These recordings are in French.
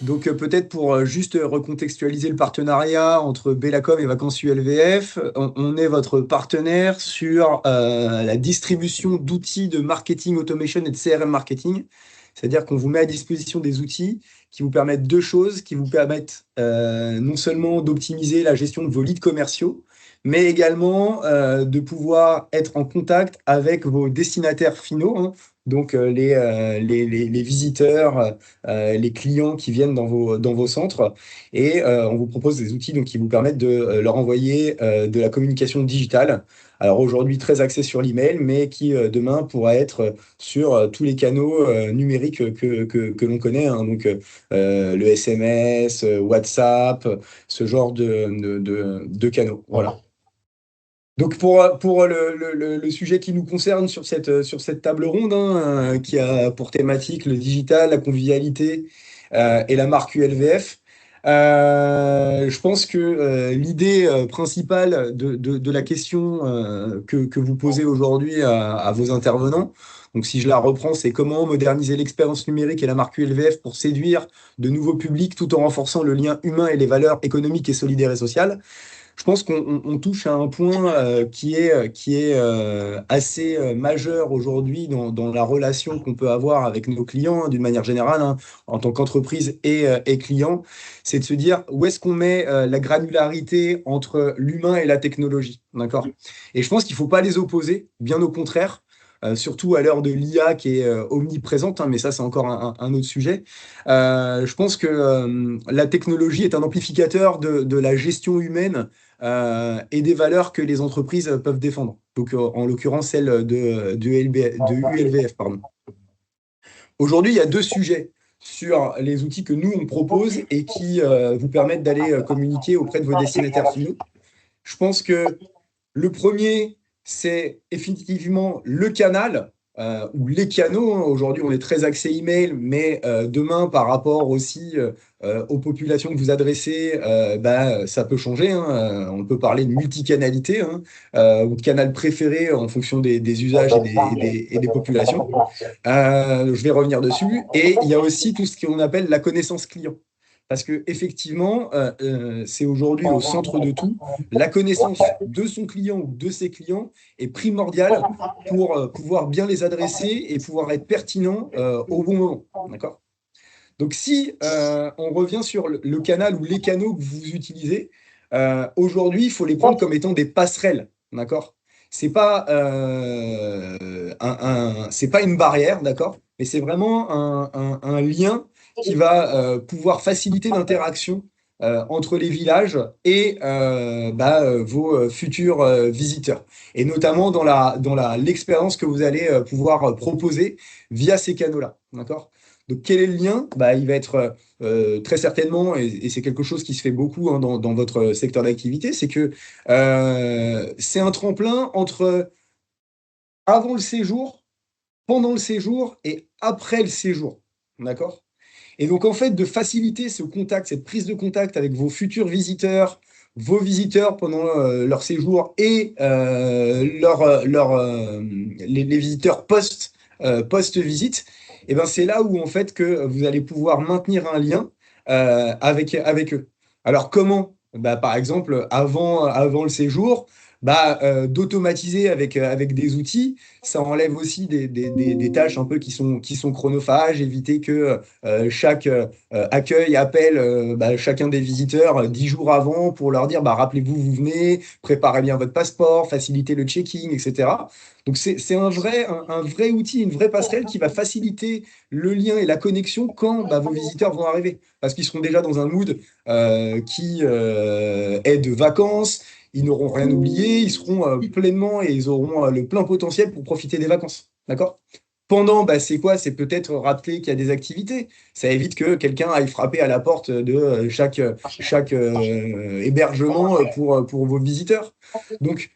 Donc, peut-être pour juste recontextualiser le partenariat entre Bellacom et Vacances ULVF, on est votre partenaire sur la distribution d'outils de marketing automation et de CRM marketing. C'est-à-dire qu'on vous met à disposition des outils qui vous permettent deux choses, qui vous permettent non seulement d'optimiser la gestion de vos leads commerciaux, mais également de pouvoir être en contact avec vos destinataires finaux, hein, donc les visiteurs, les clients qui viennent dans vos centres. Et on vous propose des outils donc, qui vous permettent de leur envoyer de la communication digitale. Alors aujourd'hui, très axé sur l'email, mais qui demain pourra être sur tous les canaux numériques que l'on connaît, hein. Donc le SMS, WhatsApp, ce genre de canaux. Voilà. Donc pour le sujet qui nous concerne sur cette table ronde, hein, qui a pour thématique le digital, la convivialité et la marque ULVF, je pense que l'idée principale de la question que vous posez aujourd'hui à vos intervenants, donc si je la reprends, c'est comment moderniser l'expérience numérique et la marque ULVF pour séduire de nouveaux publics tout en renforçant le lien humain et les valeurs économiques et solidaires et sociales. Je pense qu'on touche à un point qui est assez majeur aujourd'hui dans la relation qu'on peut avoir avec nos clients, hein, d'une manière générale, hein, en tant qu'entreprise et client. C'est de se dire où est-ce qu'on met la granularité entre l'humain et la technologie. D'accord? Et je pense qu'il ne faut pas les opposer, bien au contraire. Surtout à l'heure de l'IA qui est omniprésente, hein, mais ça c'est encore un autre sujet. Je pense que la technologie est un amplificateur de la gestion humaine et des valeurs que les entreprises peuvent défendre. Donc, en l'occurrence, celle de ULVF, pardon. Aujourd'hui, il y a deux sujets sur les outils que nous, on propose et qui vous permettent d'aller communiquer auprès de vos destinataires finaux. Je pense que le premier, c'est effectivement le canal ou les canaux, hein. Aujourd'hui, on est très axé email, mais demain, par rapport aussi aux populations que vous adressez, ça peut changer, hein. On peut parler de multicanalité, hein, ou de canal préféré en fonction des usages et des populations. Je vais revenir dessus. Et il y a aussi tout ce qu'on appelle la connaissance client. Parce que effectivement, c'est aujourd'hui au centre de tout. La connaissance de son client ou de ses clients est primordiale pour pouvoir bien les adresser et pouvoir être pertinent au bon moment. D'accord? Donc, si on revient sur le canal ou les canaux que vous utilisez, aujourd'hui, il faut les prendre comme étant des passerelles. D'accord? C'est pas, c'est pas une barrière, d'accord? Mais c'est vraiment un lien qui va pouvoir faciliter l'interaction entre les villages et vos futurs visiteurs. Et notamment l'expérience que vous allez pouvoir proposer via ces canaux-là. D'accord? Donc, quel est le lien? Il va être très certainement, et c'est quelque chose qui se fait beaucoup, hein, dans votre secteur d'activité, c'est que c'est un tremplin entre avant le séjour, pendant le séjour et après le séjour. D'accord? Et donc, en fait, de faciliter ce contact, cette prise de contact avec vos futurs visiteurs, vos visiteurs pendant leur séjour et les visiteurs post-visite, et ben c'est là où, en fait, que vous allez pouvoir maintenir un lien avec eux. Alors, comment? Par exemple, avant le séjour, d'automatiser avec des outils, ça enlève aussi des tâches un peu qui sont chronophages, éviter que chaque accueil appelle chacun des visiteurs 10 jours avant pour leur dire rappelez-vous, vous venez, préparez bien votre passeport, faciliter le checking, etc. Donc c'est un vrai outil, une vraie passerelle qui va faciliter le lien et la connexion quand vos visiteurs vont arriver. Parce qu'ils seront déjà dans un mood qui est de vacances, ils n'auront rien oublié, ils seront pleinement et ils auront le plein potentiel pour profiter des vacances. D'accord? Pendant, c'est quoi? C'est peut-être rappeler qu'il y a des activités. Ça évite que quelqu'un aille frapper à la porte de chaque hébergement pour vos visiteurs. Donc,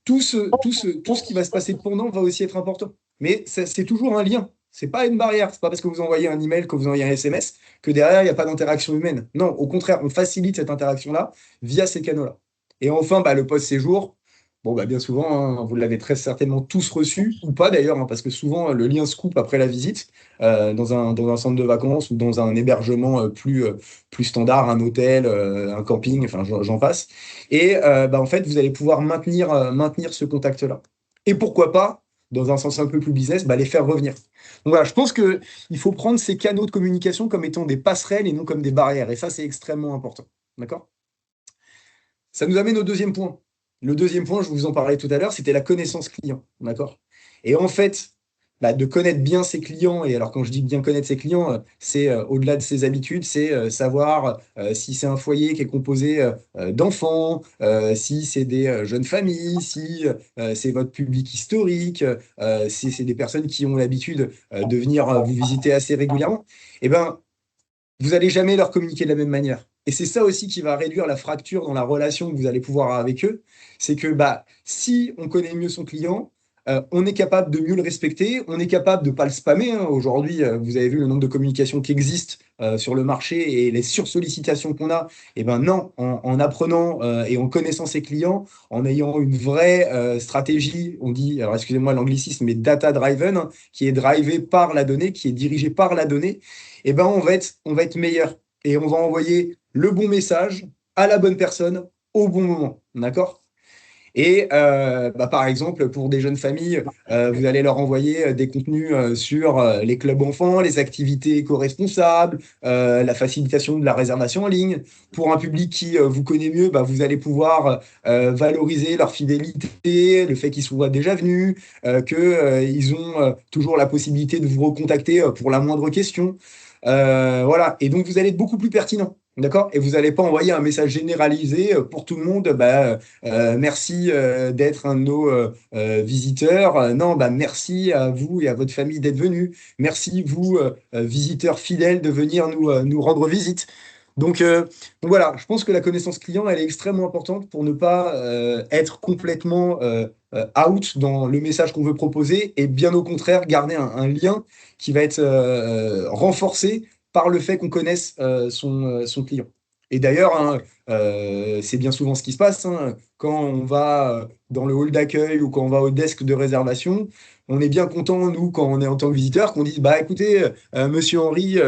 tout ce qui va se passer pendant va aussi être important. Mais c'est toujours un lien. C'est pas une barrière. C'est pas parce que vous envoyez un email, que vous envoyez un SMS, que derrière, il n'y a pas d'interaction humaine. Non, au contraire, on facilite cette interaction-là via ces canaux-là. Et enfin, le post-séjour. Bon, bah, bien souvent, hein, vous l'avez très certainement tous reçu, ou pas d'ailleurs, hein, parce que souvent le lien se coupe après la visite, dans un centre de vacances ou dans un hébergement plus standard, un hôtel, un camping, enfin j'en passe. Et bah, en fait, vous allez pouvoir maintenir ce contact-là. Et pourquoi pas, dans un sens un peu plus business, bah, les faire revenir. Donc voilà, je pense qu'il faut prendre ces canaux de communication comme étant des passerelles et non comme des barrières. Et ça, c'est extrêmement important. D'accord? Ça nous amène au deuxième point. Le deuxième point, je vous en parlais tout à l'heure, c'était la connaissance client. D'accord? Et en fait, bah, de connaître bien ses clients, et alors quand je dis bien connaître ses clients, c'est au-delà de ses habitudes, c'est savoir si c'est un foyer qui est composé d'enfants, si c'est des jeunes familles, si c'est votre public historique, si c'est des personnes qui ont l'habitude de venir vous visiter assez régulièrement. Eh ben, vous n'allez jamais leur communiquer de la même manière. Et c'est ça aussi qui va réduire la fracture dans la relation que vous allez pouvoir avoir avec eux. C'est que bah, si on connaît mieux son client, on est capable de mieux le respecter, on est capable de ne pas le spammer, hein. Aujourd'hui, vous avez vu le nombre de communications qui existent sur le marché et les sursollicitations qu'on a. Et ben non, en apprenant et en connaissant ses clients, en ayant une vraie stratégie, on dit, alors excusez-moi l'anglicisme, mais data-driven, hein, qui est drivé par la donnée, qui est dirigé par la donnée, et ben on va être meilleur et on va envoyer le bon message à la bonne personne au bon moment. D'accord? Et bah, par exemple, pour des jeunes familles, vous allez leur envoyer des contenus sur les clubs enfants, les activités éco-responsables, la facilitation de la réservation en ligne. Pour un public qui vous connaît mieux, bah, vous allez pouvoir valoriser leur fidélité, le fait qu'ils soient déjà venus, qu'ils ont toujours la possibilité de vous recontacter pour la moindre question. Voilà. Et donc, vous allez être beaucoup plus pertinent. D'accord? Et vous n'allez pas envoyer un message généralisé pour tout le monde. Bah, merci d'être un de nos visiteurs. Non, bah, merci à vous et à votre famille d'être venus. Merci, vous, visiteurs fidèles, de venir nous rendre visite. Donc voilà, je pense que la connaissance client, elle est extrêmement importante pour ne pas être complètement out dans le message qu'on veut proposer et bien au contraire garder un lien qui va être renforcé par le fait qu'on connaisse son client. Et d'ailleurs, hein, c'est bien souvent ce qui se passe, hein, quand on va dans le hall d'accueil ou quand on va au desk de réservation, on est bien content, nous, quand on est en tant que visiteur, qu'on dise, bah écoutez, monsieur Henry,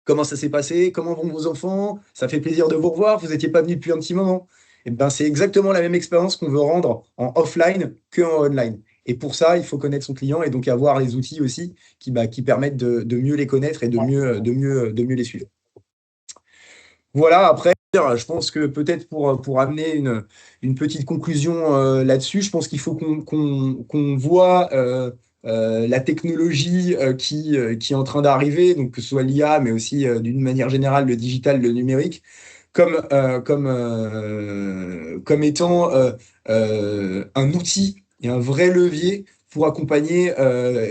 comment ça s'est passé? Comment vont vos enfants? Ça fait plaisir de vous revoir. Vous n'étiez pas venu depuis un petit moment. Et ben, c'est exactement la même expérience qu'on veut rendre en offline qu'en online. Et pour ça, il faut connaître son client et donc avoir les outils aussi qui permettent de mieux les connaître et de mieux les suivre. Voilà, après, je pense que peut-être pour amener une petite conclusion là-dessus, je pense qu'il faut qu'on voit la technologie qui est en train d'arriver, donc que ce soit l'IA, mais aussi d'une manière générale le digital, le numérique, comme étant un outil et un vrai levier pour accompagner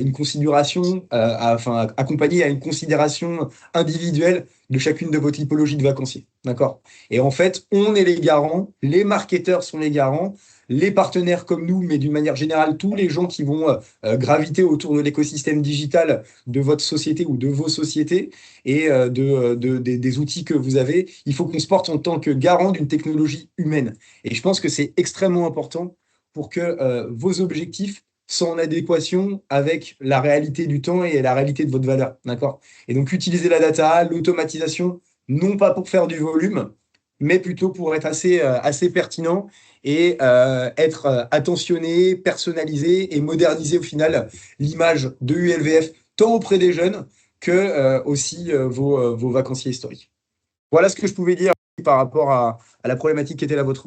une considération, enfin accompagner à une considération individuelle de chacune de vos typologies de vacanciers. D'accord? Et en fait, on est les garants, les marketeurs sont les garants, les partenaires comme nous, mais d'une manière générale, tous les gens qui vont graviter autour de l'écosystème digital de votre société ou de vos sociétés et des outils que vous avez, il faut qu'on se porte en tant que garant d'une technologie humaine. Et je pense que c'est extrêmement important pour que vos objectifs soient en adéquation avec la réalité du temps et la réalité de votre valeur. D'accord? Et donc, utiliser la data, l'automatisation, non pas pour faire du volume, mais plutôt pour être assez pertinent et être attentionné, personnalisé et moderniser au final l'image de ULVF, tant auprès des jeunes que aussi vos vacanciers historiques. Voilà ce que je pouvais dire par rapport à la problématique qui était la vôtre.